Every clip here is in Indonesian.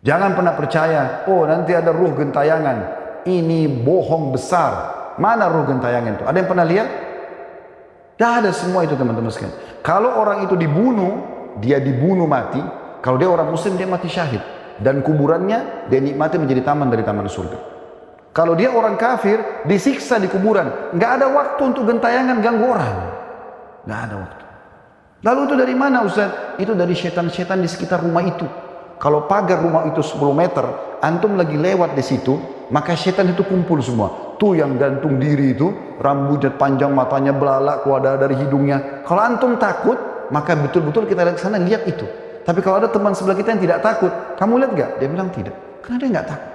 Jangan pernah percaya, oh nanti ada ruh gentayangan. Ini bohong besar. Mana ruh gentayangan itu? Ada yang pernah lihat? Tidak ada semua itu teman-teman sekalian. Kalau orang itu dibunuh, dia dibunuh mati. Kalau dia orang muslim, dia mati syahid. Dan kuburannya dia nikmati menjadi taman dari taman surga. Kalau dia orang kafir, disiksa di kuburan. Nggak ada waktu untuk gentayangan ganggu orang. Nggak ada waktu. Lalu itu dari mana Ustaz? Itu dari setan-setan di sekitar rumah itu. Kalau pagar rumah itu 10 meter, antum lagi lewat di situ, maka setan itu kumpul semua. Tuh yang gantung diri itu, rambutnya panjang, matanya belalak, keluar dari hidungnya. Kalau antum takut, maka betul-betul kita lihat ke sana, lihat itu. Tapi kalau ada teman sebelah kita yang tidak takut, kamu lihat gak? Dia bilang tidak. Karena dia nggak takut.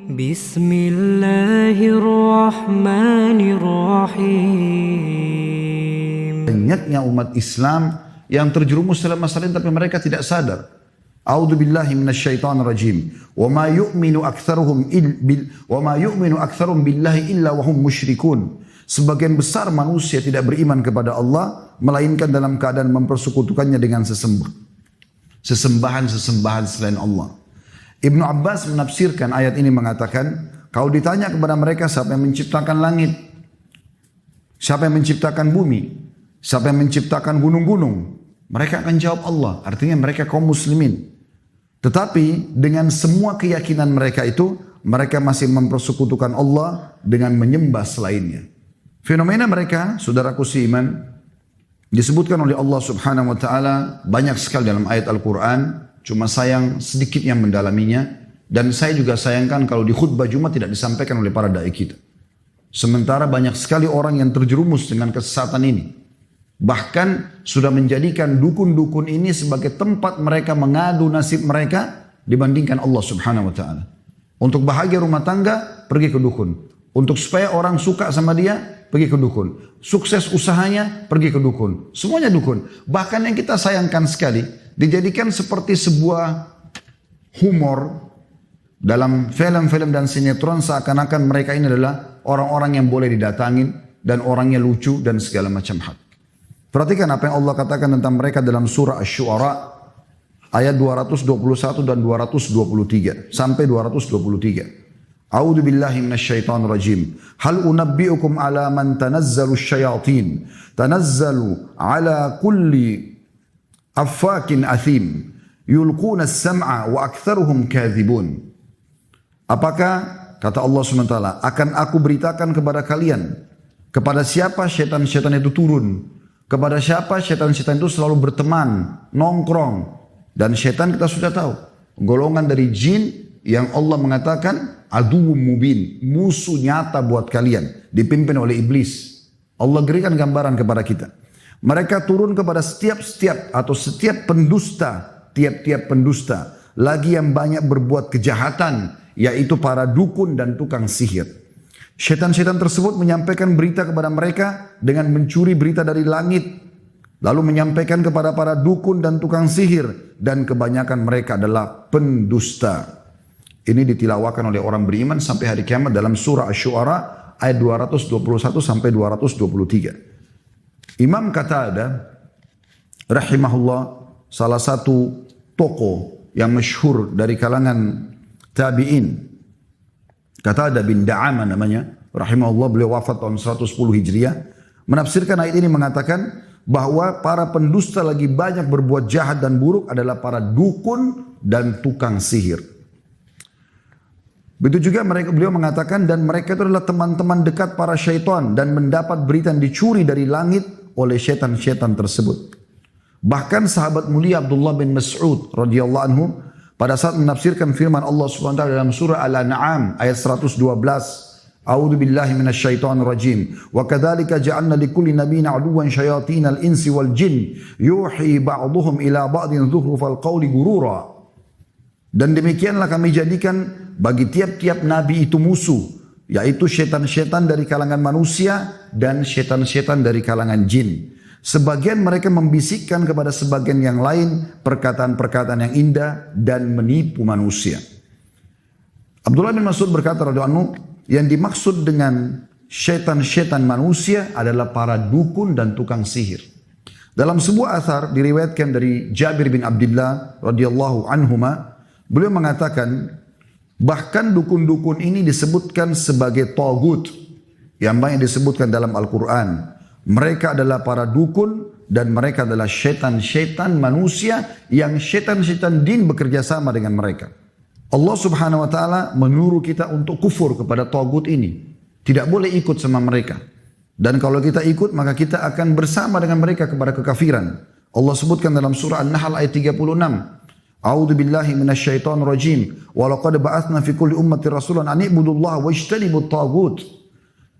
Bismillahirrahmanirrahim. Banyaknya umat Islam yang terjerumus dalam masalah ini tapi mereka tidak sadar. A'udzubillahi minasyaitonirrajim. Wa ma yu'minu aktsaruhum billahi illa wa hum musyrikun. Sebagian besar manusia tidak beriman kepada Allah melainkan dalam keadaan mempersekutukannya dengan sesembahan-sesembahan selain Allah. Ibnu Abbas menafsirkan ayat ini mengatakan, kalau ditanya kepada mereka siapa yang menciptakan langit, siapa yang menciptakan bumi, siapa yang menciptakan gunung-gunung, mereka akan jawab Allah. Artinya mereka kaum muslimin. Tetapi dengan semua keyakinan mereka itu, mereka masih mempersekutukan Allah dengan menyembah selainnya. Fenomena mereka, saudaraku seiman, disebutkan oleh Allah Subhanahu wa taala banyak sekali dalam ayat Al-Qur'an, cuma sayang sedikit yang mendalaminya, dan saya juga sayangkan kalau di khutbah Jumat tidak disampaikan oleh para dai kita. Sementara banyak sekali orang yang terjerumus dengan kesesatan ini. Bahkan sudah menjadikan dukun-dukun ini sebagai tempat mereka mengadu nasib mereka dibandingkan Allah Subhanahu wa taala. Untuk bahagia rumah tangga, pergi ke dukun. Untuk supaya orang suka sama dia, pergi ke dukun. Sukses usahanya, pergi ke dukun. Semuanya dukun. Bahkan yang kita sayangkan sekali, dijadikan seperti sebuah humor dalam film-film dan sinetron, seakan-akan mereka ini adalah orang-orang yang boleh didatangin dan orangnya lucu dan segala macam hal. Perhatikan apa yang Allah katakan tentang mereka dalam surah Asy-Syu'ara ayat 221 dan 223 sampai 223. A'udzu billahi minasyaitonir rajim. Hal unabbiukum ala man tanazzalu asyayatin. Tanazzalu ala kulli affakin athim. Yulquna as-sam'a wa aktsaruhum kadzibun. Apakah kata Allah SWT, akan aku beritakan kepada kalian kepada siapa syaitan-syaitan itu turun, kepada siapa syaitan-syaitan itu selalu berteman, nongkrong. Dan syaitan kita sudah tahu, golongan dari jin yang Allah mengatakan aduwwum mubin, musuh nyata buat kalian, dipimpin oleh iblis. Allah berikan gambaran kepada kita. Mereka turun kepada setiap pendusta, tiap-tiap pendusta, lagi yang banyak berbuat kejahatan, yaitu para dukun dan tukang sihir. Syaitan-syaitan tersebut menyampaikan berita kepada mereka dengan mencuri berita dari langit, lalu menyampaikan kepada para dukun dan tukang sihir, dan kebanyakan mereka adalah pendusta. Ini ditilawakan oleh orang beriman sampai hari kiamat dalam surah Asy-Syu'ara ayat 221 sampai 223. Imam Qatadah rahimahullah, salah satu tokoh yang masyhur dari kalangan tabi'in, Qatadah bin Da'amah namanya, rahimahullah, beliau wafat tahun 110 Hijriah, menafsirkan ayat ini mengatakan bahwa para pendusta lagi banyak berbuat jahat dan buruk adalah para dukun dan tukang sihir. Begitu juga beliau mengatakan, dan mereka itu adalah teman-teman dekat para syaitan dan mendapat berita yang dicuri dari langit oleh syaitan-syaitan tersebut. Bahkan sahabat mulia Abdullah bin Mas'ud radhiyallahu anhu pada saat menafsirkan firman Allah SWT dalam surah Al-An'am ayat 112, A'udzu billahi minasyaitonir rajim. Wa kadzalika ja'alna likulli nabiyyin 'aduwwan syayatinal insi wal jin yuhi ba'dhuhum ila ba'din dzukhrufal qawli gurura. Dan demikianlah kami jadikan bagi tiap-tiap nabi itu musuh, yaitu syaitan-syaitan dari kalangan manusia dan syaitan-syaitan dari kalangan jin. Sebagian mereka membisikkan kepada sebagian yang lain perkataan-perkataan yang indah dan menipu manusia. Abdullah bin Mas'ud berkata radhiyallahu anhu, yang dimaksud dengan syaitan-syaitan manusia adalah para dukun dan tukang sihir. Dalam sebuah athar diriwayatkan dari Jabir bin Abdullah radhiyallahu anhuma, Beliau mengatakan, bahkan dukun-dukun ini disebutkan sebagai tagut, yang banyak disebutkan dalam Al-Quran. Mereka adalah para dukun dan mereka adalah syaitan-syaitan manusia yang syaitan-syaitan jin bekerja sama dengan mereka. Allah subhanahu wa ta'ala menyuruh kita untuk kufur kepada tagut ini. Tidak boleh ikut sama mereka. Dan kalau kita ikut maka kita akan bersama dengan mereka kepada kekafiran. Allah sebutkan dalam surah An-Nahl ayat 36. A'udzu billahi minasyaitonir rajim. Wa laqad ba'atsna fi kulli ummatin rasulan an i'budullaha wajtanibut tagut.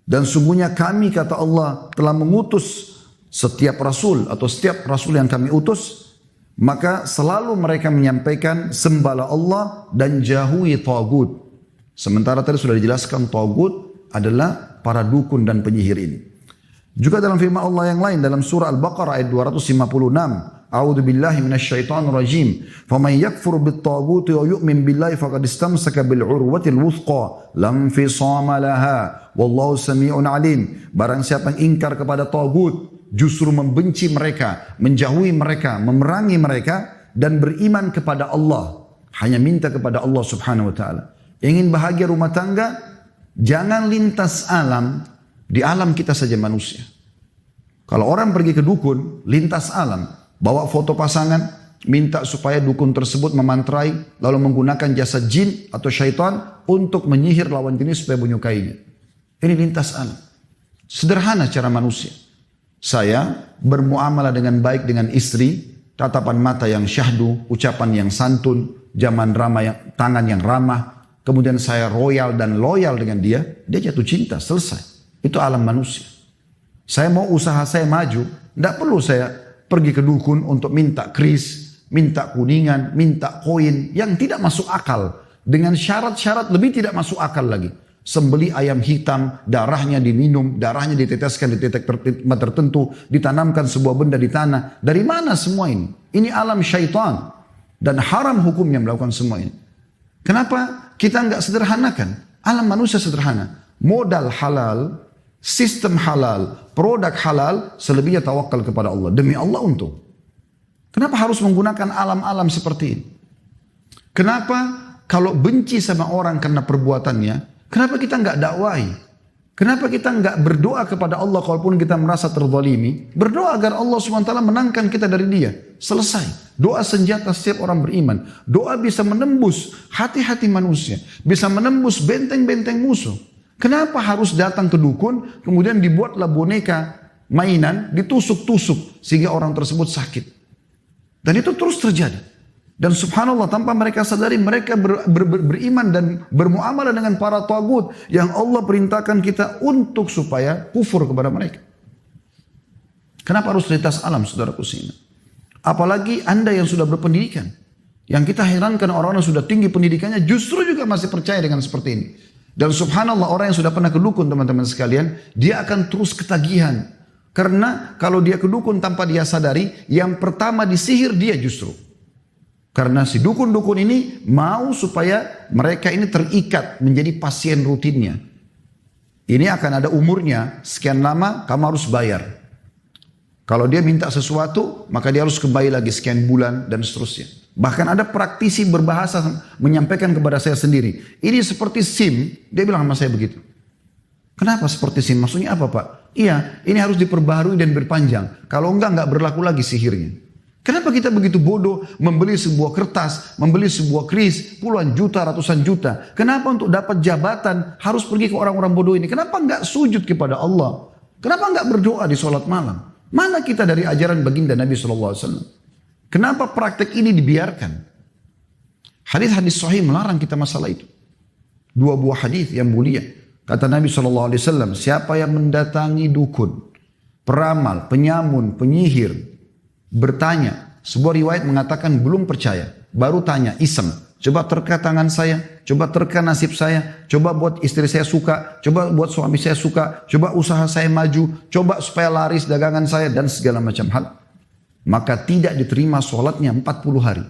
Dan sungguhnya kami, kata Allah, telah mengutus setiap rasul atau setiap rasul yang kami utus, maka selalu mereka menyampaikan sembahlah Allah dan jauhi tagut. Sementara tadi sudah dijelaskan tagut adalah para dukun dan penyihir ini. Juga dalam firman Allah yang lain dalam surah Al-Baqarah ayat 256. A'udzu billahi minasyaitonir rajim. Faman yakfur bit-taghuti wa yu'min billahi faqad istamsaka bil 'urwatil wuthqa lam fisama laha wallahu samii'un 'alim. Barang siapa yang ingkar kepada tagut, justru membenci mereka, menjauhi mereka, memerangi mereka dan beriman kepada Allah, hanya minta kepada Allah Subhanahu wa taala. Ingin bahagia rumah tangga, jangan lintas alam, di alam kita saja manusia. Kalau orang pergi ke dukun, lintas alam, bawa foto pasangan, minta supaya dukun tersebut memantrai, lalu menggunakan jasa jin atau syaitan untuk menyihir lawan jenis supaya menyukainya. Ini lintas alam. Sederhana cara manusia. Saya bermuamalah dengan baik dengan istri, tatapan mata yang syahdu, ucapan yang santun, zaman ramah yang, tangan yang ramah, kemudian saya royal dan loyal dengan dia jatuh cinta, selesai. Itu alam manusia. Saya mau usaha saya maju, tidak perlu saya pergi ke dukun untuk minta kris, minta kuningan, minta koin yang tidak masuk akal. Dengan syarat-syarat lebih tidak masuk akal lagi. Sembeli ayam hitam, darahnya diminum, darahnya diteteskan di titik tempat tertentu, ditanamkan sebuah benda di tanah. Dari mana semua ini? Ini alam syaitan. Dan haram hukumnya melakukan semua ini. Kenapa kita enggak sederhanakan? Alam manusia sederhana. Modal halal, sistem halal, produk halal, selebihnya tawakal kepada Allah. Demi Allah untung. Kenapa harus menggunakan alam-alam seperti ini? Kenapa kalau benci sama orang karena perbuatannya, kenapa kita enggak dakwai? Kenapa kita enggak berdoa kepada Allah kalaupun kita merasa terzalimi? Berdoa agar Allah SWT menangkan kita dari dia. Selesai. Doa senjata setiap orang beriman. Doa bisa menembus hati-hati manusia. Bisa menembus benteng-benteng musuh. Kenapa harus datang ke dukun, kemudian dibuatlah boneka mainan, ditusuk-tusuk, sehingga orang tersebut sakit. Dan itu terus terjadi. Dan subhanallah, tanpa mereka sadari, mereka beriman dan bermuamalah dengan para tagut yang Allah perintahkan kita untuk supaya kufur kepada mereka. Kenapa harus lintas alam, saudaraku sini? Apalagi Anda yang sudah berpendidikan. Yang kita herankan orang-orang yang sudah tinggi pendidikannya justru juga masih percaya dengan seperti ini. Dan subhanallah, orang yang sudah pernah ke dukun, teman-teman sekalian, dia akan terus ketagihan. Karena kalau dia ke dukun tanpa dia sadari, yang pertama disihir dia justru. Karena si dukun-dukun ini mau supaya mereka ini terikat menjadi pasien rutinnya. Ini akan ada umurnya, sekian lama kamu harus bayar. Kalau dia minta sesuatu, maka dia harus kembali lagi sekian bulan dan seterusnya. Bahkan ada praktisi berbahasa menyampaikan kepada saya sendiri. Ini seperti SIM, dia bilang sama saya begitu. Kenapa seperti SIM? Maksudnya apa Pak? Iya, ini harus diperbaharui dan berpanjang. Kalau enggak berlaku lagi sihirnya. Kenapa kita begitu bodoh membeli sebuah kertas, membeli sebuah kris, puluhan juta, ratusan juta. Kenapa untuk dapat jabatan harus pergi ke orang-orang bodoh ini? Kenapa enggak sujud kepada Allah? Kenapa enggak berdoa di sholat malam? Mana kita dari ajaran baginda Nabi SAW? Kenapa praktek ini dibiarkan? Hadis-hadis sahih melarang kita masalah itu. Dua buah hadis yang mulia. Kata Nabi SAW, siapa yang mendatangi dukun, peramal, penyamun, penyihir, bertanya. Sebuah riwayat mengatakan belum percaya. Baru tanya, iseng. Coba terka tangan saya, coba terka nasib saya, coba buat istri saya suka, coba buat suami saya suka, coba usaha saya maju, coba supaya laris dagangan saya, dan segala macam hal. Maka tidak diterima sholatnya 40 hari.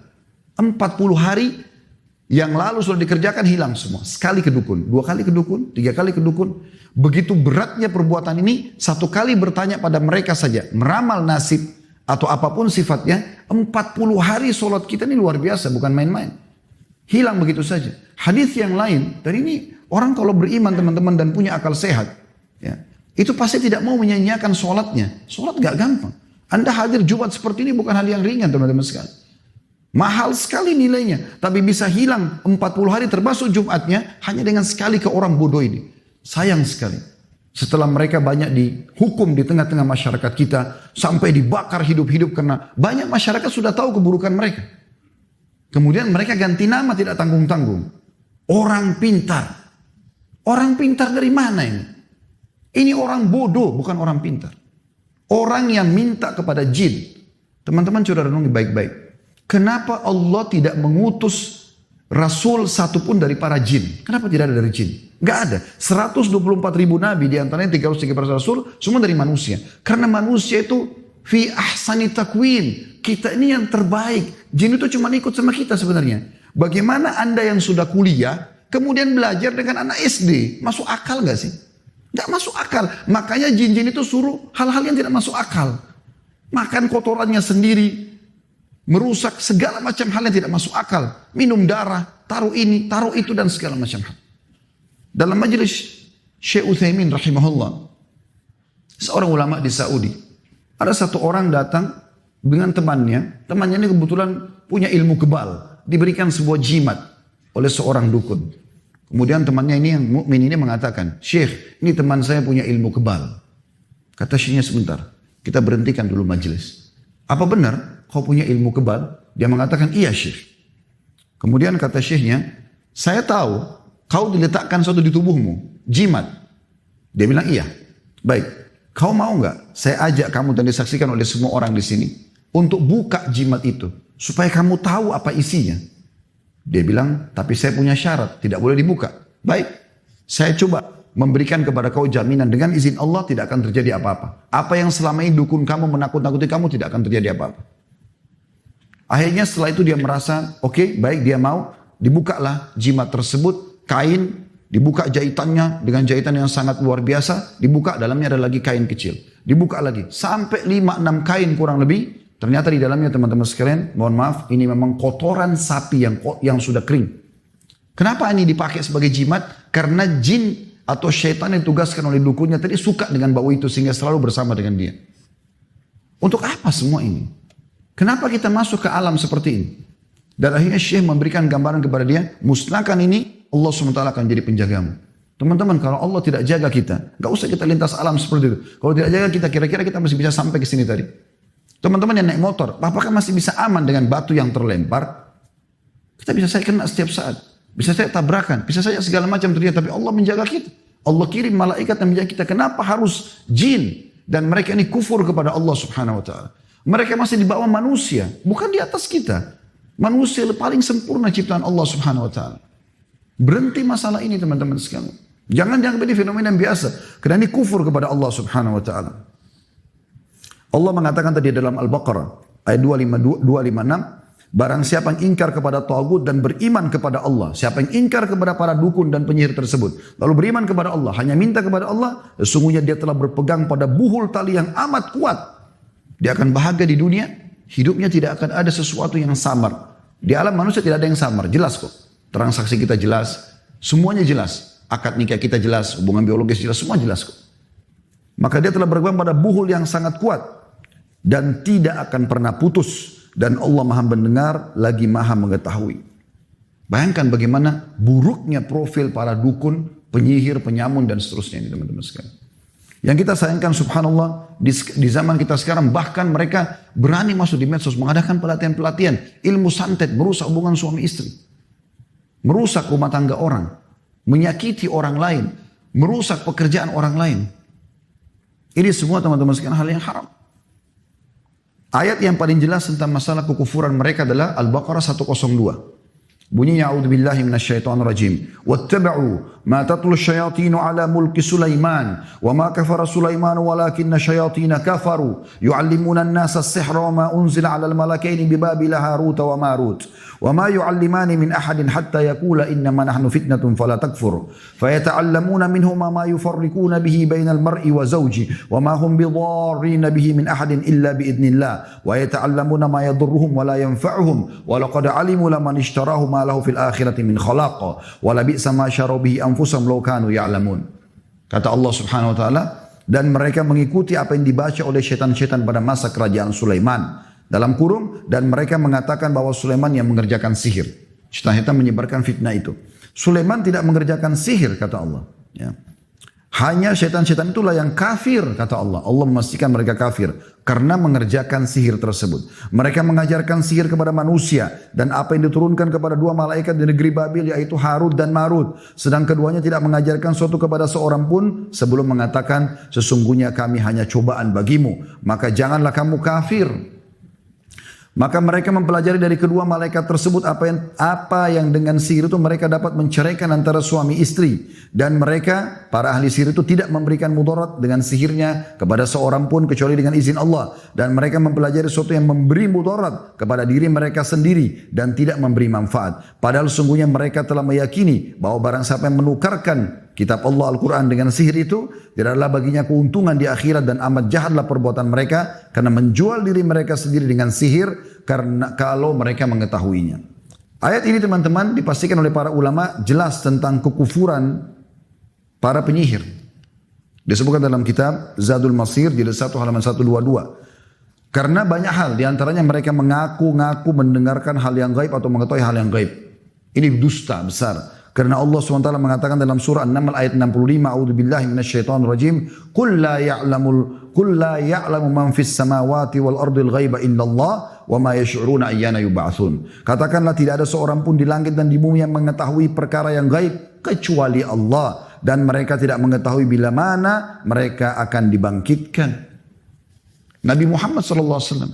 40 hari yang lalu sudah dikerjakan hilang semua. Sekali ke dukun, 2 kali ke dukun, 3 kali ke dukun. Begitu beratnya perbuatan ini, 1 kali bertanya pada mereka saja, meramal nasib atau apapun sifatnya, 40 hari sholat kita ini luar biasa, bukan main-main. Hilang begitu saja. Hadis yang lain, dan ini orang kalau beriman teman-teman dan punya akal sehat, ya, itu pasti tidak mau menyanyiakan sholatnya. Sholat gak gampang. Anda hadir Jumat seperti ini bukan hal yang ringan teman-teman sekalian. Mahal sekali nilainya. Tapi bisa hilang 40 hari termasuk Jumatnya hanya dengan sekali ke orang bodoh ini. Sayang sekali. Setelah mereka banyak dihukum di tengah-tengah masyarakat kita. Sampai dibakar hidup-hidup karena banyak masyarakat sudah tahu keburukan mereka. Kemudian mereka ganti nama tidak tanggung-tanggung. Orang pintar. Orang pintar dari mana ini? Ini orang bodoh bukan orang pintar. Orang yang minta kepada jin. Teman-teman coba renungi baik-baik. Kenapa Allah tidak mengutus Rasul satupun dari para jin? Kenapa tidak ada dari jin? Gak ada. 124 ribu nabi diantaranya 313 Rasul semua dari manusia. Karena manusia itu fi ahsani takwin. Kita ini yang terbaik. Jin itu cuma ikut sama kita sebenarnya. Bagaimana Anda yang sudah kuliah kemudian belajar dengan anak SD? Masuk akal gak sih? Gak masuk akal. Makanya jin-jin itu suruh hal-hal yang tidak masuk akal. Makan kotorannya sendiri. Merusak segala macam hal yang tidak masuk akal. Minum darah, taruh ini, taruh itu dan segala macam hal. Dalam majelis Syekh Utsaimin rahimahullah, seorang ulama di Saudi, ada satu orang datang dengan temannya. Temannya ini kebetulan punya ilmu kebal. Diberikan sebuah jimat oleh seorang dukun. Kemudian temannya ini yang mukmin ini mengatakan, Syekh, ini teman saya punya ilmu kebal. Kata syekhnya, sebentar, kita berhentikan dulu majelis. Apa benar kau punya ilmu kebal? Dia mengatakan, iya Syekh. Kemudian kata syekhnya, saya tahu kau diletakkan sesuatu di tubuhmu, jimat. Dia bilang, iya. Baik, kau mau nggak saya ajak kamu dan disaksikan oleh semua orang di sini untuk buka jimat itu supaya kamu tahu apa isinya. Dia bilang, tapi saya punya syarat, tidak boleh dibuka. Baik, saya coba memberikan kepada kau jaminan dengan izin Allah tidak akan terjadi apa-apa. Apa yang selama ini dukun kamu menakut-nakuti kamu tidak akan terjadi apa-apa. Akhirnya setelah itu dia merasa, oke, baik, dia mau. Dibukalah jimat tersebut, kain, dibuka jahitannya dengan jahitan yang sangat luar biasa. Dibuka, dalamnya ada lagi kain kecil. Dibuka lagi, sampai 5-6 kain kurang lebih. Ternyata di dalamnya teman-teman sekalian, mohon maaf, ini memang kotoran sapi yang sudah kering. Kenapa ini dipakai sebagai jimat? Karena jin atau syaitan yang ditugaskan oleh dukunnya tadi suka dengan bau itu sehingga selalu bersama dengan dia. Untuk apa semua ini? Kenapa kita masuk ke alam seperti ini? Dan akhirnya Syekh memberikan gambaran kepada dia, musnahkan ini, Allah SWT akan jadi penjagamu. Teman-teman, kalau Allah tidak jaga kita, gak usah kita lintas alam seperti itu. Kalau tidak jaga kita, kira-kira kita masih bisa sampai ke sini tadi. Teman-teman yang naik motor, apakah masih bisa aman dengan batu yang terlempar? Kita bisa saja kena setiap saat. Bisa saja tabrakan, bisa saja segala macam terjadi. Tapi Allah menjaga kita. Allah kirim malaikat yang menjaga kita. Kenapa harus jin? Dan mereka ini kufur kepada Allah subhanahu wa ta'ala. Mereka masih di bawah manusia, bukan di atas kita. Manusia paling sempurna ciptaan Allah subhanahu wa ta'ala. Berhenti masalah ini teman-teman sekalian. Jangan dianggap ini fenomena yang biasa. Karena ini kufur kepada Allah subhanahu wa ta'ala. Allah mengatakan tadi dalam Al-Baqarah ayat 256, barang siapa yang ingkar kepada tagut dan beriman kepada Allah, siapa yang ingkar kepada para dukun dan penyihir tersebut, lalu beriman kepada Allah, hanya minta kepada Allah, sesungguhnya dia telah berpegang pada buhul tali yang amat kuat. Dia akan bahagia di dunia, hidupnya tidak akan ada sesuatu yang samar. Di alam manusia tidak ada yang samar, jelas kok. Transaksi kita jelas, semuanya jelas. Akad nikah kita jelas, hubungan biologis jelas, semua jelas kok. Maka dia telah berpegang pada buhul yang sangat kuat dan tidak akan pernah putus, dan Allah maha mendengar lagi maha mengetahui. Bayangkan bagaimana buruknya profil para dukun, penyihir, penyamun dan seterusnya ini teman-teman sekalian. Yang kita sayangkan subhanallah di zaman kita sekarang bahkan mereka berani masuk di medsos mengadakan pelatihan-pelatihan ilmu santet, merusak hubungan suami istri, merusak rumah tangga orang, menyakiti orang lain, merusak pekerjaan orang lain. Ini semua teman-teman sekalian hal yang haram. Ayat yang paling jelas tentang masalah kekufuran mereka adalah Al-Baqarah 102. Bunyinya a'udzubillahi minasyaitonir rajim. Wattaba'u ma tatlu asyayatin ala mulki Sulaiman wa ma kafara Sulaiman walakinna syayatin kafaru yu'allimuna an-nasa as-sihra wa ma unzila 'ala al-malakaini bi Babil Harut wa Marut wa ma yu'allimani min ahadin hatta yaqula innama nahnu fitnatun fala takfur fayata'allamuna minhuma ma yufarriquna bihi bainal mar'i wa zawji wa ma hum bidarrin bihi min ahadin illa bi idnillah wa yata'allamuna ma yadurruhum wa la yanfa'uhum wa laqad 'alimu laman ishtarahu ma lahu fil akhirati min khalaq wa la bi'sa ma syaru bihi anfusahum law kanu ya'lamun. Kata Allah Subhanahu wa taala, dan mereka mengikuti apa yang dibaca oleh syaitan-syaitan pada masa kerajaan Sulaiman. Dalam kurung, dan mereka mengatakan bahwa Sulaiman yang mengerjakan sihir. Syaitan-syaitan menyebarkan fitnah itu. Sulaiman tidak mengerjakan sihir, kata Allah. Ya. Hanya syaitan-syaitan itulah yang kafir, kata Allah. Allah memastikan mereka kafir karena mengerjakan sihir tersebut. Mereka mengajarkan sihir kepada manusia dan apa yang diturunkan kepada dua malaikat di negeri Babil, yaitu Harut dan Marut. Sedang keduanya tidak mengajarkan suatu kepada seorang pun sebelum mengatakan sesungguhnya kami hanya cobaan bagimu. Maka janganlah kamu kafir. Maka mereka mempelajari dari kedua malaikat tersebut apa yang dengan sihir itu mereka dapat menceraikan antara suami istri. Dan mereka, para ahli sihir itu tidak memberikan mudarat dengan sihirnya kepada seorang pun kecuali dengan izin Allah. Dan mereka mempelajari sesuatu yang memberi mudarat kepada diri mereka sendiri dan tidak memberi manfaat. Padahal sungguhnya mereka telah meyakini bahwa barang siapa yang menukarkan kitab Allah Al-Quran dengan sihir itu, tidaklah baginya keuntungan di akhirat dan amat jahatlah perbuatan mereka karena menjual diri mereka sendiri dengan sihir karena kalau mereka mengetahuinya. Ayat ini teman-teman dipastikan oleh para ulama jelas tentang kekufuran para penyihir. Disebutkan dalam kitab Zadul Masir jilid 1 halaman 122. Karena banyak hal, diantaranya mereka mengaku-ngaku mendengarkan hal yang gaib atau mengetahui hal yang gaib. Ini dusta besar. Karena Allah SWT mengatakan dalam surah An-Naml ayat 65, A'udzubillahi minasyaitonirrajim, Qul la ya'lamu man fis samawati wal ardil ghaiba illallah wa ma yash'uruna ayyana yub'atsun. Katakanlah tidak ada seorang pun di langit dan di bumi yang mengetahui perkara yang gaib kecuali Allah, dan mereka tidak mengetahui bila mana mereka akan dibangkitkan. Nabi Muhammad SAW,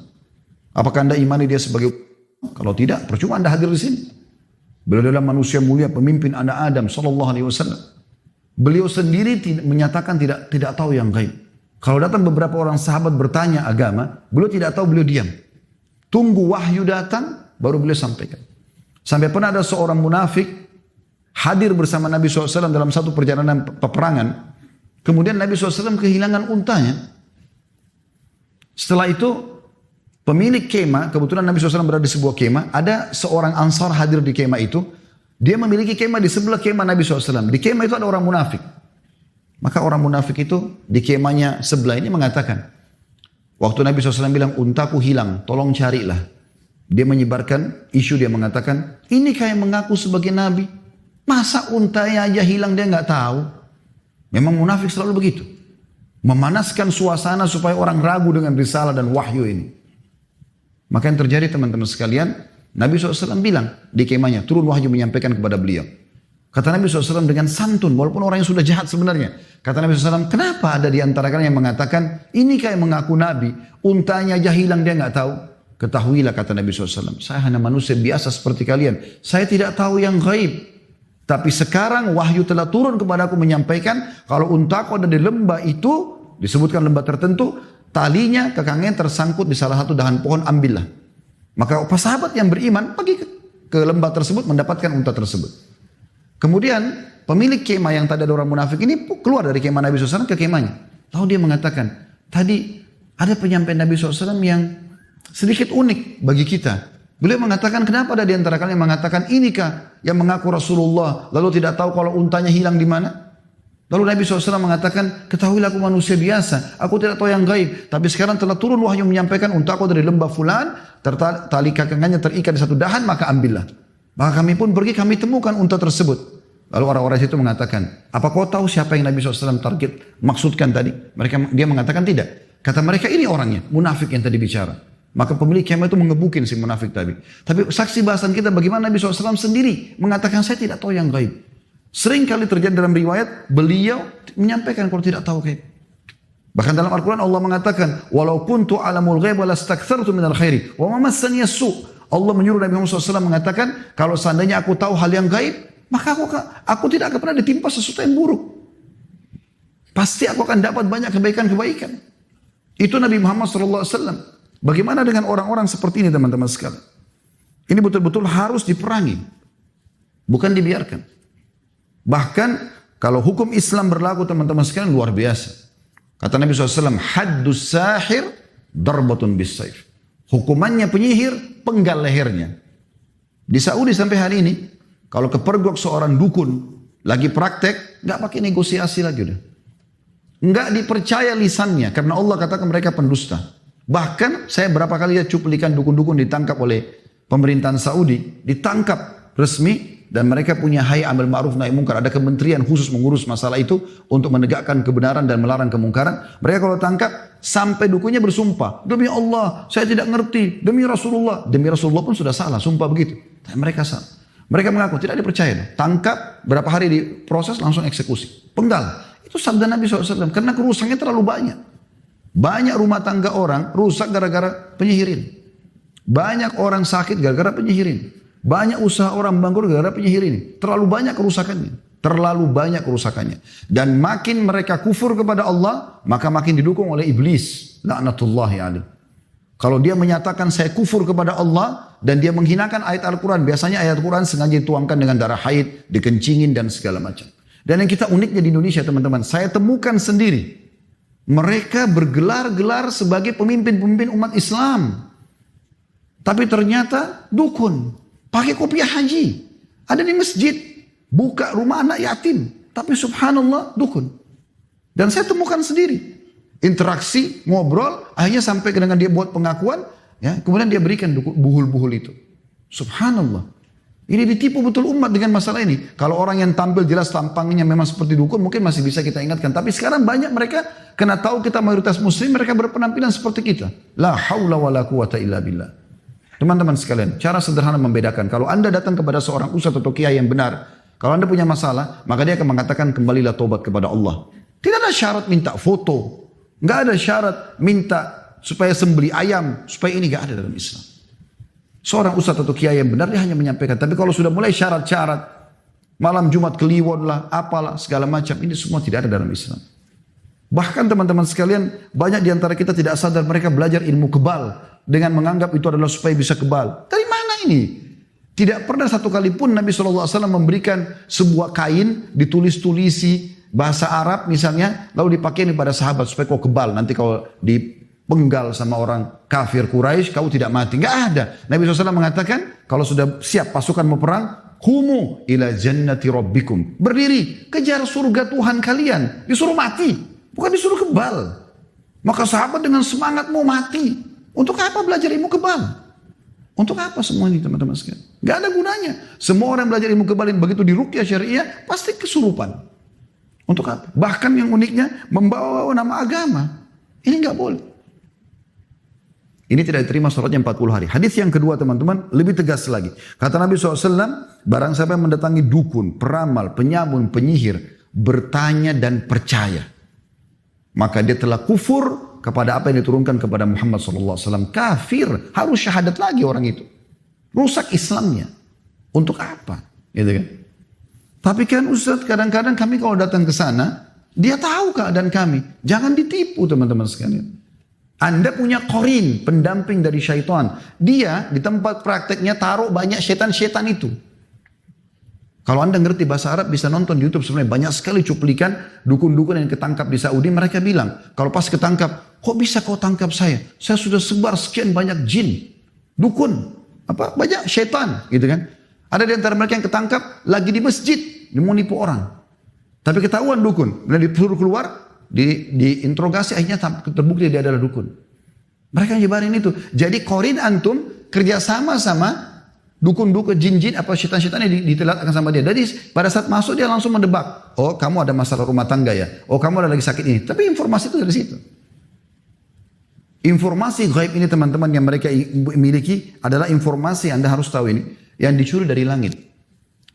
apakah anda imani dia sebagai, kalau tidak percuma anda hadir di sini. Beliau adalah manusia mulia, pemimpin anak Adam sallallahu alaihi wasallam. Beliau sendiri menyatakan tidak tahu yang gaib. Kalau datang beberapa orang sahabat bertanya agama, beliau tidak tahu, beliau diam. Tunggu wahyu datang, baru beliau sampaikan. Sampai pernah ada seorang munafik hadir bersama Nabi SAW dalam satu perjalanan peperangan. Kemudian Nabi SAW kehilangan untanya. Setelah itu pemilik kemah, kebetulan Nabi SAW berada di sebuah kemah, ada seorang Ansar hadir di kemah itu, dia memiliki kemah di sebelah kemah Nabi SAW. Di kemah itu ada orang munafik. Maka orang munafik itu di kemahnya sebelah ini mengatakan, waktu Nabi SAW bilang, untaku hilang, tolong carilah. Dia menyebarkan isu, dia mengatakan, ini kayak mengaku sebagai Nabi. Masa untanya aja hilang dia nggak tahu? Memang munafik selalu begitu. Memanaskan suasana supaya orang ragu dengan risalah dan wahyu ini. Maka yang terjadi teman-teman sekalian, Nabi SAW bilang di kemahnya, turun wahyu menyampaikan kepada beliau. Kata Nabi SAW dengan santun, walaupun orang yang sudah jahat sebenarnya. Kata Nabi SAW, kenapa ada di antara kalian yang mengatakan, ini kayak mengaku Nabi, untanya aja hilang dia nggak tahu. Ketahuilah kata Nabi SAW, saya hanya manusia biasa seperti kalian. Saya tidak tahu yang gaib. Tapi sekarang wahyu telah turun kepadaku menyampaikan, kalau untaku ada di lembah itu, disebutkan lembah tertentu, talinya kekangnya tersangkut di salah satu dahan pohon, ambillah. Maka sahabat yang beriman pergi ke lembah tersebut mendapatkan unta tersebut. Kemudian pemilik kemah yang tadi ada orang munafik ini keluar dari kemah Nabi SAW ke kemahnya. Lalu dia mengatakan, tadi ada penyampaian Nabi SAW yang sedikit unik bagi kita. Beliau mengatakan, kenapa ada di antara kalian yang mengatakan, inikah yang mengaku Rasulullah lalu tidak tahu kalau untanya hilang di mana? Lalu Nabi SAW mengatakan, ketahuilah aku manusia biasa, aku tidak tahu yang gaib. Tapi sekarang telah turun wahyu menyampaikan, untaku dari lembah fulan, tali kakangannya terikat di satu dahan, maka ambillah. Maka kami pun pergi, kami temukan unta tersebut. Lalu orang-orang itu mengatakan, apa kau tahu siapa yang Nabi SAW target maksudkan tadi? Dia mengatakan tidak. Kata mereka, ini orangnya, munafik yang tadi bicara. Maka pemilik kemah itu mengebukin si munafik tadi. Tapi saksi bahasan kita bagaimana Nabi SAW sendiri mengatakan, saya tidak tahu yang gaib. Sering kali terjadi dalam riwayat, beliau menyampaikan kalau tidak tahu gaib. Bahkan dalam Al-Quran Allah mengatakan, walau kuntu alamul ghaib walastakthartu minal khairi wa ma massani as-su. Allah menyuruh Nabi Muhammad SAW mengatakan, kalau seandainya aku tahu hal yang gaib, maka aku tidak akan pernah ditimpa sesuatu yang buruk. Pasti aku akan dapat banyak kebaikan-kebaikan. Itu Nabi Muhammad SAW. Bagaimana dengan orang-orang seperti ini teman-teman sekalian? Ini betul-betul harus diperangi, bukan dibiarkan. Bahkan kalau hukum Islam berlaku teman-teman sekalian luar biasa. Kata Nabi SAW, haddus sahir darbatun bis saif. Hukumannya penyihir, penggal lehernya. Di Saudi sampai hari ini, kalau kepergok seorang dukun, lagi praktek, nggak pakai negosiasi lagi udah. Nggak dipercaya lisannya, karena Allah katakan mereka pendusta. Bahkan saya berapa kali lihat cuplikan dukun-dukun ditangkap oleh pemerintahan Saudi, ditangkap resmi, dan mereka punya hayy amil ma'ruf nahi mungkar. Ada kementerian khusus mengurus masalah itu untuk menegakkan kebenaran dan melarang kemungkaran. Mereka kalau tangkap, sampai dukunnya bersumpah, demi Allah, saya tidak ngerti, demi Rasulullah. Demi Rasulullah pun sudah salah, sumpah begitu. Tapi mereka salah. Mereka mengaku tidak dipercaya. Tangkap, berapa hari diproses, langsung eksekusi. Penggal. Itu sabda Nabi SAW. Karena kerusakannya terlalu banyak. Banyak rumah tangga orang rusak gara-gara penyihirin. Banyak orang sakit gara-gara penyihirin. Banyak usaha orang bangkrut gara-gara penyihirin. Terlalu banyak kerusakannya. Terlalu banyak kerusakannya. Dan makin mereka kufur kepada Allah, maka makin didukung oleh iblis. La'natullahi alaih. Kalau dia menyatakan saya kufur kepada Allah dan dia menghinakan ayat Al-Quran. Biasanya ayat Al-Quran sengaja dituangkan dengan darah haid, dikencingin dan segala macam. Dan yang kita uniknya di Indonesia teman-teman, saya temukan sendiri. Mereka bergelar-gelar sebagai pemimpin-pemimpin umat Islam. Tapi ternyata dukun. Pakai kopiah haji. Ada di masjid. Buka rumah anak yatim. Tapi subhanallah dukun. Dan saya temukan sendiri. Interaksi, ngobrol, akhirnya sampai dengan dia buat pengakuan, ya, kemudian dia berikan buhul-buhul itu. Subhanallah. Ini ditipu betul umat dengan masalah ini. Kalau orang yang tampil jelas tampangnya memang seperti dukun, mungkin masih bisa kita ingatkan. Tapi sekarang banyak mereka, karena tahu kita mayoritas muslim, mereka berpenampilan seperti kita. La haula wa la quwata illa billah. Teman-teman sekalian, cara sederhana membedakan. Kalau anda datang kepada seorang ustadz atau kiai yang benar, kalau anda punya masalah, maka dia akan mengatakan kembalilah tobat kepada Allah. Tidak ada syarat minta foto. Nggak ada syarat minta supaya sembeli ayam, supaya ini nggak ada dalam Islam. Seorang ustadz atau kiai yang benar dia hanya menyampaikan. Tapi kalau sudah mulai syarat-syarat, malam Jumat Kliwon lah, apalah segala macam, ini semua tidak ada dalam Islam. Bahkan teman-teman sekalian, banyak diantara kita tidak sadar mereka belajar ilmu kebal dengan menganggap itu adalah supaya bisa kebal. Dari mana ini? Tidak pernah satu kali pun Nabi SAW memberikan sebuah kain ditulis-tulisi bahasa Arab misalnya, lalu dipakai pada sahabat supaya kau kebal. Nanti kalau dipenggal sama orang kafir Quraisy, kau tidak mati. Nggak ada. Nabi SAW mengatakan, kalau sudah siap pasukan mau perang, humu ila jannati rabbikum. Berdiri, kejar surga Tuhan kalian. Disuruh mati, bukan disuruh kebal. Maka sahabat dengan semangat mau mati. Untuk apa belajar ilmu kebal? Untuk apa semua ini teman-teman sekalian? Nggak ada gunanya. Semua orang belajar ilmu kebal yang begitu di ruqyah syariah, pasti kesurupan. Untuk apa? Bahkan yang uniknya membawa nama agama. Ini nggak boleh. Ini tidak diterima sholatnya 40 hari. Hadis yang kedua teman-teman lebih tegas lagi. Kata Nabi SAW, barang siapa yang mendatangi dukun, peramal, penyamun, penyihir, bertanya dan percaya, maka dia telah kufur kepada apa yang diturunkan kepada Muhammad SAW. Kafir, harus syahadat lagi orang itu. Rusak Islamnya. Untuk apa? Gitu kan? Tapi kan Ustaz, kadang-kadang kami kalau datang ke sana, dia tahu keadaan kami. Jangan ditipu teman-teman sekalian. Anda punya korin, pendamping dari syaitan. Dia di tempat prakteknya taruh banyak syaitan-syaitan itu. Kalau Anda ngerti bahasa Arab bisa nonton di YouTube sebenarnya. Banyak sekali cuplikan dukun-dukun yang ketangkap di Saudi. Mereka bilang, kalau pas ketangkap, kok bisa kau tangkap saya? Saya sudah sebar sekian banyak jin. Dukun. Banyak syaitan gitu kan. Ada di antara mereka yang ketangkap lagi di masjid, dia mau nipu orang. Tapi ketahuan dukun, dan disuruh keluar, diinterogasi, akhirnya terbukti dia adalah dukun. Mereka nyebarin itu. Jadi korin antum kerjasama sama dukun-dukun, jin-jin, apa syaitan-syaitan yang ditelatkan sama dia. Jadi pada saat masuk dia langsung mendebak. Oh kamu ada masalah rumah tangga ya? Oh kamu ada lagi sakit ini. Tapi informasi itu dari situ. Informasi gaib ini teman-teman yang mereka miliki adalah informasi yang Anda harus tahu ini. Yang dicuri dari langit.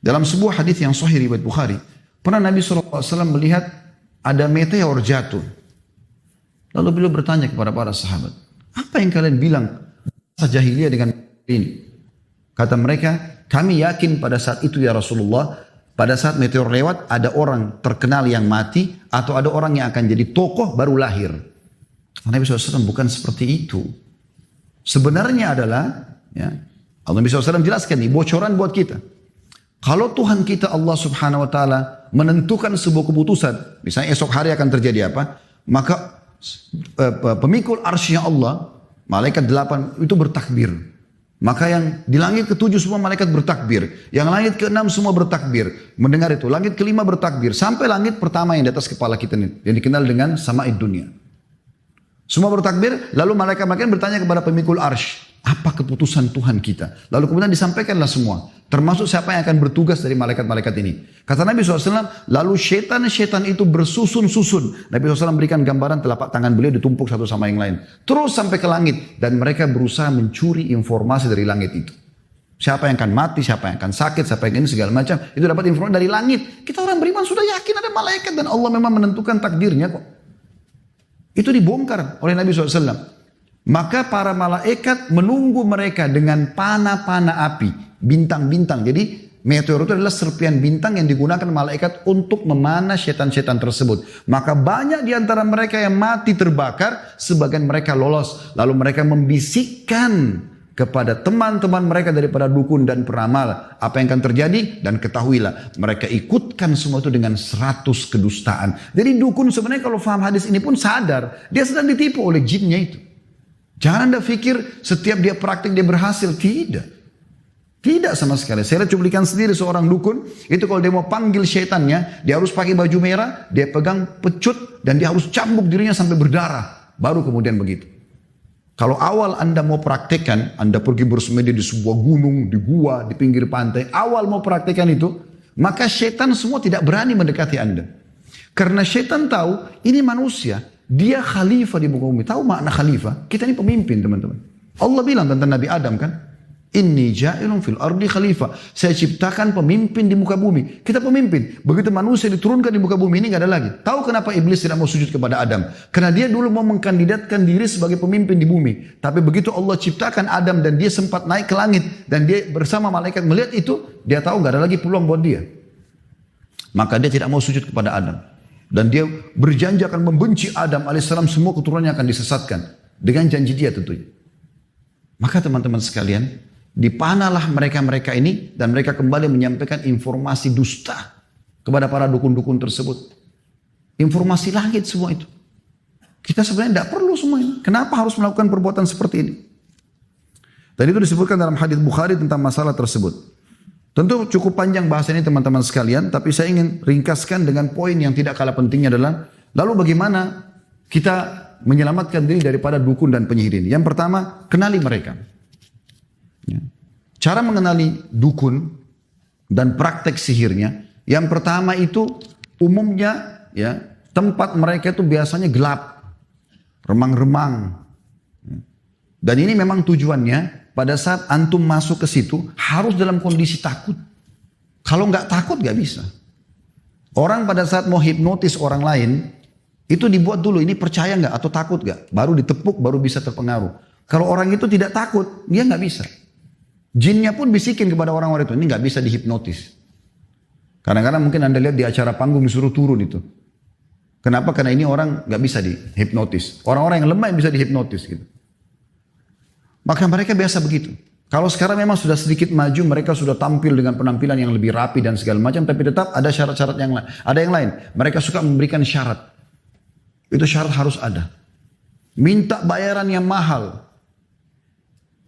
Dalam sebuah hadis yang sahih riwayat Bukhari, pernah Nabi SAW melihat ada meteor jatuh. Lalu beliau bertanya kepada para sahabat, apa yang kalian bilang bahasa jahiliyah dengan ini? Kata mereka, kami yakin pada saat itu ya Rasulullah, pada saat meteor lewat ada orang terkenal yang mati atau ada orang yang akan jadi tokoh baru lahir. Kata Nabi SAW, bukan seperti itu. Sebenarnya adalah ya, Allah Nabi SAW jelaskan nih, bocoran buat kita. Kalau Tuhan kita Allah Subhanahu Wa Taala menentukan sebuah keputusan, misalnya esok hari akan terjadi apa, maka pemikul arsy Allah, malaikat 8 itu bertakbir. Maka yang di langit ke-7 semua malaikat bertakbir. Yang langit ke-6 semua bertakbir. Mendengar itu. Langit ke-5 bertakbir. Sampai langit pertama yang di atas kepala kita ini. Yang dikenal dengan sama'id dunia. Semua bertakbir. Lalu malaikat-malaikat bertanya kepada pemikul arsh. Apa keputusan Tuhan kita? Lalu kemudian disampaikanlah semua. Termasuk siapa yang akan bertugas dari malaikat-malaikat ini. Kata Nabi SAW, lalu syaitan-syaitan itu bersusun-susun. Nabi SAW berikan gambaran telapak tangan beliau ditumpuk satu sama yang lain. Terus sampai ke langit. Dan mereka berusaha mencuri informasi dari langit itu. Siapa yang akan mati, siapa yang akan sakit, siapa yang ini segala macam. Itu dapat informasi dari langit. Kita orang beriman sudah yakin ada malaikat. Dan Allah memang menentukan takdirnya kok. Itu dibongkar oleh Nabi SAW. Maka para malaikat menunggu mereka dengan panah-panah api, bintang-bintang. Jadi meteor itu adalah serpian bintang yang digunakan malaikat untuk memanah setan-setan tersebut. Maka banyak di antara mereka yang mati terbakar, sebagian mereka lolos. Lalu mereka membisikkan kepada teman-teman mereka daripada dukun dan peramal. Apa yang akan terjadi? Dan ketahuilah, mereka ikutkan semua itu dengan 100 kedustaan. Jadi dukun sebenarnya kalau faham hadis ini pun sadar, dia sedang ditipu oleh jinnya itu. Jangan Anda pikir setiap dia praktik dia berhasil. Tidak. Tidak sama sekali. Saya cuplikan sendiri seorang dukun. Itu kalau dia mau panggil syaitannya. Dia harus pakai baju merah. Dia pegang pecut. Dan dia harus cambuk dirinya sampai berdarah. Baru kemudian begitu. Kalau awal Anda mau praktekkan. Anda pergi bersemedi di sebuah gunung. Di gua, di pinggir pantai. Awal mau praktekkan itu. Maka syaitan semua tidak berani mendekati Anda. Karena syaitan tahu ini manusia. Dia khalifah di muka bumi. Tahu makna khalifah? Kita ini pemimpin teman-teman. Allah bilang tentang Nabi Adam kan. Inni ja'ilun fil ardi khalifah. Saya ciptakan pemimpin di muka bumi. Kita pemimpin. Begitu manusia diturunkan di muka bumi ini gak ada lagi. Tahu kenapa iblis tidak mau sujud kepada Adam? Karena dia dulu mau mengkandidatkan diri sebagai pemimpin di bumi. Tapi begitu Allah ciptakan Adam dan dia sempat naik ke langit. Dan dia bersama malaikat melihat itu. Dia tahu gak ada lagi peluang buat dia. Maka dia tidak mau sujud kepada Adam. Dan dia berjanji akan membenci Adam alaihissalam, semua keturunannya akan disesatkan. Dengan janji dia tentunya. Maka teman-teman sekalian, dipanahlah mereka-mereka ini, dan mereka kembali menyampaikan informasi dusta kepada para dukun-dukun tersebut. Informasi langit semua itu. Kita sebenarnya tidak perlu semua ini. Kenapa harus melakukan perbuatan seperti ini? Dan itu disebutkan dalam hadits Bukhari tentang masalah tersebut. Tentu cukup panjang bahasa ini teman-teman sekalian, tapi saya ingin ringkaskan dengan poin yang tidak kalah pentingnya adalah, lalu bagaimana kita menyelamatkan diri daripada dukun dan penyihir ini. Yang pertama, kenali mereka. Cara mengenali dukun dan praktek sihirnya, yang pertama itu umumnya ya tempat mereka itu biasanya gelap, remang-remang. Dan ini memang tujuannya, pada saat antum masuk ke situ, harus dalam kondisi takut. Kalau nggak takut nggak bisa. Orang pada saat mau hipnotis orang lain, itu dibuat dulu, ini percaya nggak atau takut nggak? Baru ditepuk, baru bisa terpengaruh. Kalau orang itu tidak takut, dia nggak bisa. Jinnya pun bisikin kepada orang-orang itu, ini nggak bisa dihipnotis. Kadang-kadang mungkin Anda lihat di acara panggung disuruh turun itu. Kenapa? Karena ini orang nggak bisa dihipnotis. Orang-orang yang lemah yang bisa dihipnotis gitu. Maka mereka biasa begitu. Kalau sekarang memang sudah sedikit maju, mereka sudah tampil dengan penampilan yang lebih rapi dan segala macam, tapi tetap ada syarat-syarat yang lain. Ada yang lain, mereka suka memberikan syarat. Itu syarat harus ada. Minta bayaran yang mahal.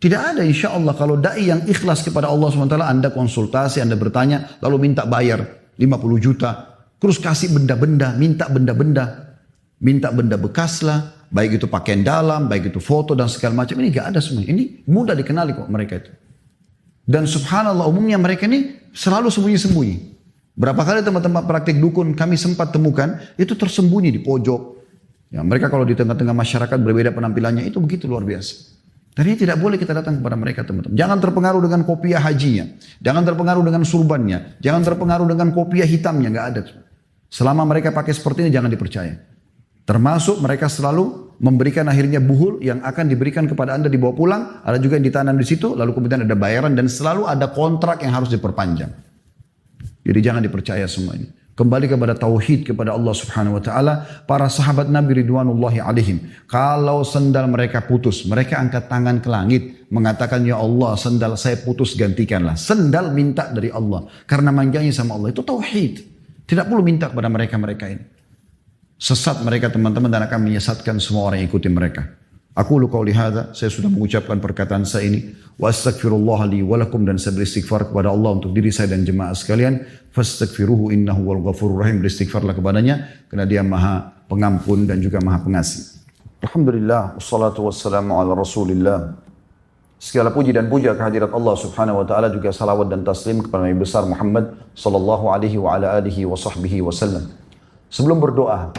Tidak ada insya Allah kalau da'i yang ikhlas kepada Allah SWT, Anda konsultasi, Anda bertanya, lalu minta bayar 50 juta. Terus kasih benda-benda, minta benda-benda. Minta benda bekas lah. Baik itu pakaian dalam, baik itu foto dan segala macam. Ini gak ada semua. Ini mudah dikenali kok mereka itu. Dan subhanallah umumnya mereka ini selalu sembunyi-sembunyi. Berapa kali teman-teman praktik dukun kami sempat temukan, itu tersembunyi di pojok. Ya, mereka kalau di tengah-tengah masyarakat berbeda penampilannya, itu begitu luar biasa. Dan ini tidak boleh kita datang kepada mereka teman-teman. Jangan terpengaruh dengan kopiah hajinya. Jangan terpengaruh dengan surbannya. Jangan terpengaruh dengan kopiah hitamnya. Gak ada. Selama mereka pakai seperti ini jangan dipercaya. Termasuk mereka selalu memberikan akhirnya buhul yang akan diberikan kepada Anda dibawa pulang. Ada juga yang ditanam di situ. Lalu kemudian ada bayaran dan selalu ada kontrak yang harus diperpanjang. Jadi jangan dipercaya semua ini. Kembali kepada tauhid kepada Allah Subhanahu wa taala. Para sahabat Nabi ridwanullahi alaihim, kalau sendal mereka putus, mereka angkat tangan ke langit mengatakan, ya Allah, sendal saya putus, gantikanlah. Sendal minta dari Allah karena manjanya sama Allah. Itu tauhid. Tidak perlu minta kepada mereka-mereka ini. Sesat mereka teman-teman dan akan menyesatkan semua orang yang ikuti mereka. Aku qauli hadza, saya sudah mengucapkan perkataan saya ini, wa astaghfirullah li wa lakum, dan saya beristighfar kepada Allah untuk diri saya dan jemaah sekalian. Fastaghfiruhu innahu wal ghafurur rahim, beristighfarlah kepadanya karena Dia Maha Pengampun dan juga Maha Pengasih. Alhamdulillah, wassalatu wassalamu ala Rasulillah. Segala puji dan puja kehadirat Allah Subhanahu wa taala, juga salawat dan taslim kepada Nabi besar Muhammad sallallahu alaihi wa ala alihi wa sahbihi wasallam. Sebelum berdoa,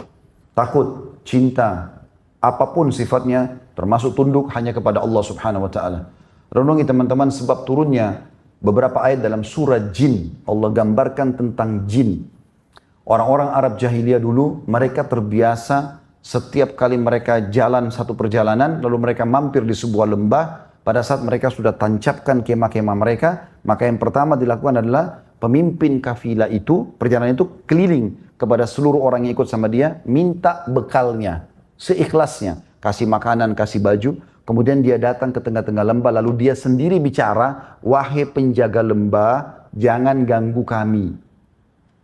takut, cinta, apapun sifatnya, termasuk tunduk hanya kepada Allah Subhanahu wa taala. Renungi teman-teman sebab turunnya beberapa ayat dalam surah Jin. Allah gambarkan tentang jin. Orang-orang Arab jahiliyah dulu, mereka terbiasa setiap kali mereka jalan satu perjalanan, lalu mereka mampir di sebuah lembah. Pada saat mereka sudah tancapkan kemah-kemah mereka, maka yang pertama dilakukan adalah pemimpin kafilah itu, perjalanan itu keliling kepada seluruh orang yang ikut sama dia, minta bekalnya, seikhlasnya. Kasih makanan, kasih baju, kemudian dia datang ke tengah-tengah lembah, lalu dia sendiri bicara, wahai penjaga lembah, jangan ganggu kami.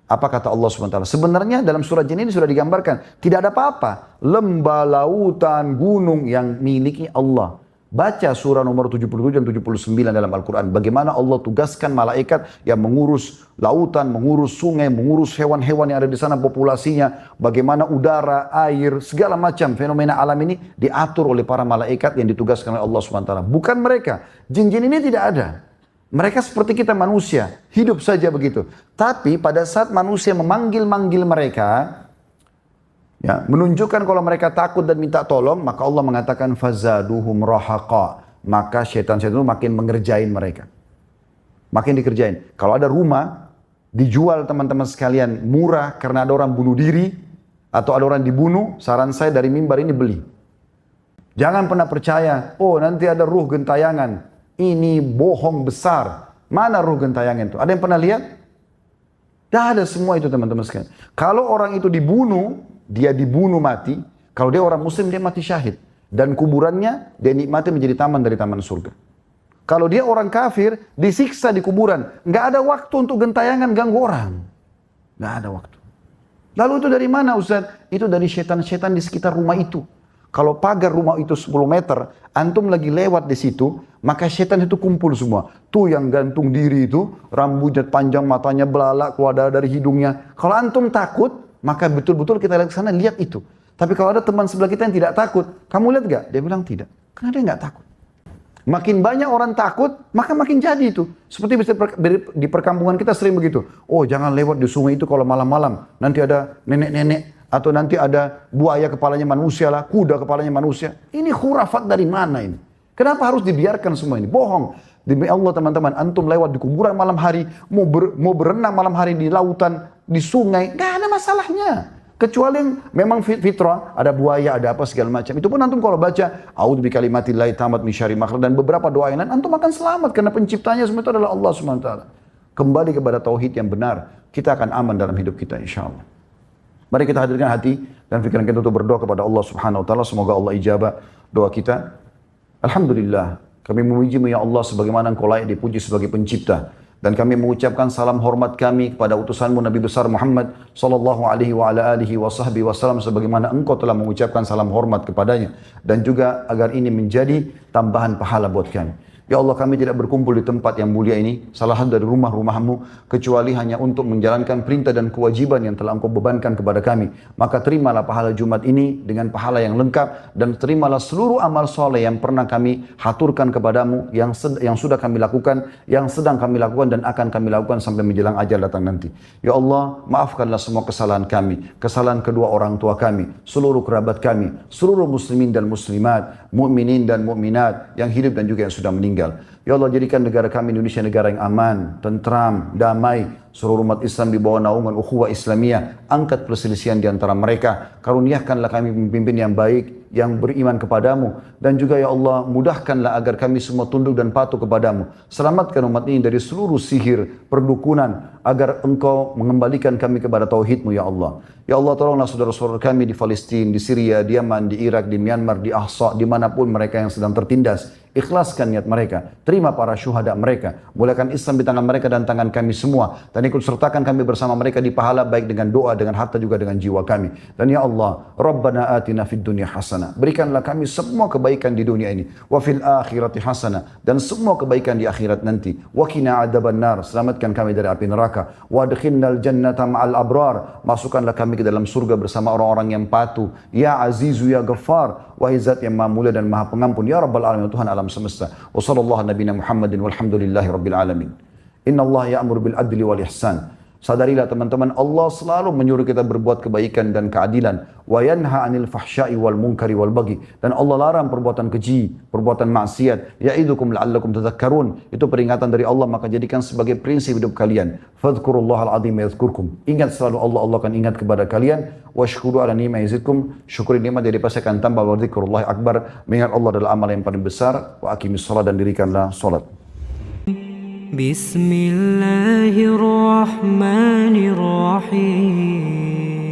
Apa kata Allah SWT? Sebenarnya dalam surah Jin ini sudah digambarkan, tidak ada apa-apa. Lembah, lautan, gunung yang miliki Allah. Baca surah nomor 77 dan 79 dalam Al-Quran. Bagaimana Allah tugaskan malaikat yang mengurus lautan, mengurus sungai, mengurus hewan-hewan yang ada di sana populasinya. Bagaimana udara, air, segala macam fenomena alam ini diatur oleh para malaikat yang ditugaskan oleh Allah SWT. Bukan mereka. Jin-jin ini tidak ada. Mereka seperti kita manusia. Hidup saja begitu. Tapi pada saat manusia memanggil-manggil mereka, ya, menunjukkan kalau mereka takut dan minta tolong, maka Allah mengatakan fazaduhum rahaqa, maka syaitan-syaitan itu makin mengerjain mereka. Makin dikerjain. Kalau ada rumah dijual teman-teman sekalian murah karena ada orang bunuh diri atau ada orang dibunuh, saran saya dari mimbar ini beli. Jangan pernah percaya, oh nanti ada ruh gentayangan. Ini bohong besar. Mana ruh gentayangan itu? Ada yang pernah lihat? Tidak ada semua itu teman-teman sekalian. Kalau orang itu dibunuh, dia dibunuh mati. Kalau dia orang muslim, dia mati syahid. Dan kuburannya, dia nikmati menjadi taman dari taman surga. Kalau dia orang kafir, disiksa di kuburan. Nggak ada waktu untuk gentayangan ganggu orang. Nggak ada waktu. Lalu itu dari mana Ustaz? Itu dari setan-setan di sekitar rumah itu. Kalau pagar rumah itu 10 meter, antum lagi lewat di situ, maka setan itu kumpul semua. Tuh yang gantung diri itu, rambutnya panjang, matanya belalak, keluar darah dari hidungnya. Kalau antum takut, maka betul-betul kita lihat ke sana, lihat itu. Tapi kalau ada teman sebelah kita yang tidak takut, kamu lihat gak? Dia bilang tidak. Karena dia nggak takut. Makin banyak orang takut, maka makin jadi itu. Seperti di perkampungan kita sering begitu. Oh jangan lewat di sungai itu kalau malam-malam. Nanti ada nenek-nenek. Atau nanti ada buaya kepalanya manusia lah, kuda kepalanya manusia. Ini khurafat dari mana ini? Kenapa harus dibiarkan semua ini? Bohong. Demi Allah teman-teman, antum lewat di kuburan malam hari, mau berenang malam hari di lautan, di sungai, gak ada masalahnya. Kecuali yang memang fitrah, ada buaya, ada apa segala macam. Itu pun antum kalau baca, a'udzu bikalimatillahi tammat min syarri ma khalaq, dan beberapa doa yang lain, antum akan selamat karena penciptanya semua itu adalah Allah SWT. Kembali kepada tauhid yang benar, kita akan aman dalam hidup kita insyaallah. Mari kita hadirkan hati dan pikiran kita untuk berdoa kepada Allah Subhanahu wa taala. Semoga Allah ijabah doa kita. Alhamdulillah, kami memuji-Mu ya Allah sebagaimana Engkau layak dipuji sebagai pencipta. Dan kami mengucapkan salam hormat kami kepada utusan-Mu Nabi besar Muhammad sallallahu alaihi wa ala alihi wa sahbihi wasallam sebagaimana Engkau telah mengucapkan salam hormat kepadanya, dan juga agar ini menjadi tambahan pahala buat kami. Ya Allah, kami tidak berkumpul di tempat yang mulia ini, salah satu dari rumah-rumah-Mu, kecuali hanya untuk menjalankan perintah dan kewajiban yang telah Engkau bebankan kepada kami. Maka terimalah pahala Jumat ini dengan pahala yang lengkap, dan terimalah seluruh amal soleh yang pernah kami haturkan kepadamu, yang sudah kami lakukan, yang sedang kami lakukan, dan akan kami lakukan sampai menjelang ajal datang nanti. Ya Allah, maafkanlah semua kesalahan kami, kesalahan kedua orang tua kami, seluruh kerabat kami, seluruh muslimin dan muslimat, mukminin dan mukminat yang hidup dan juga yang sudah meninggal. Ya Allah, jadikan negara kami Indonesia negara yang aman, tentram, damai. Seluruh umat Islam di bawah naungan ukhuwah Islamiyah. Angkat perselisihan di antara mereka. Karuniakanlah kami pemimpin yang baik, yang beriman kepadamu. Dan juga ya Allah, mudahkanlah agar kami semua tunduk dan patuh kepadamu. Selamatkan umat ini dari seluruh sihir, perdukunan, agar Engkau mengembalikan kami kepada tauhid-Mu ya Allah. Ya Allah, tolonglah saudara-saudara kami di Palestina, di Syria, di Yaman, di Irak, di Myanmar, di Ahsa, dimanapun mereka yang sedang tertindas. Ikhlaskan niat mereka. Terima para syuhada mereka. Muliakan Islam di tangan mereka dan tangan kami semua. Dan ikut sertakan kami bersama mereka di pahala baik dengan doa, dengan harta juga dengan jiwa kami. Dan ya Allah, Rabbana atina fid dunya hasanah. Berikanlah kami semua kebaikan di dunia ini. Wa fil akhirati hasanah. Dan semua kebaikan di akhirat nanti. Wa qina adzabannar. Selamatkan kami dari api neraka. Wa adkhilnal jannata ma'al abrar. Masukkanlah kami ke dalam surga bersama orang-orang yang patuh. Ya Azizu ya Ghaffar. Wahai Zat yang Maha Mulia dan Maha Pengampun. Ya Rabbal Alamin, Tuhan alam semesta. Wa sallallahu nabiyana Muhammadin walhamdulillahi rabbil alamin. Inna Allah ya'mur bil adli wal ihsan. Sadarilah teman-teman, Allah selalu menyuruh kita berbuat kebaikan dan keadilan. Wa yanha 'anil fahsya'i wal munkari wal baghi. Dan Allah larang perbuatan keji, perbuatan maksiat. Ya'idukum la'allakum tadhakkarun. Itu peringatan dari Allah, maka jadikan sebagai prinsip hidup kalian. Fadhkurullahal 'azim yadhkurkum. Ingat selalu Allah, Allah akan ingat kepada kalian. Washkuru 'ala ni'mati yazidkum. Syukuri nikmat dari pasti akan tambah. Wa dzikrullahi akbar. Mengingat Allah adalah amal yang paling besar. Wa aqimis shalah, dan dirikanlah salat. بسم الله الرحمن الرحيم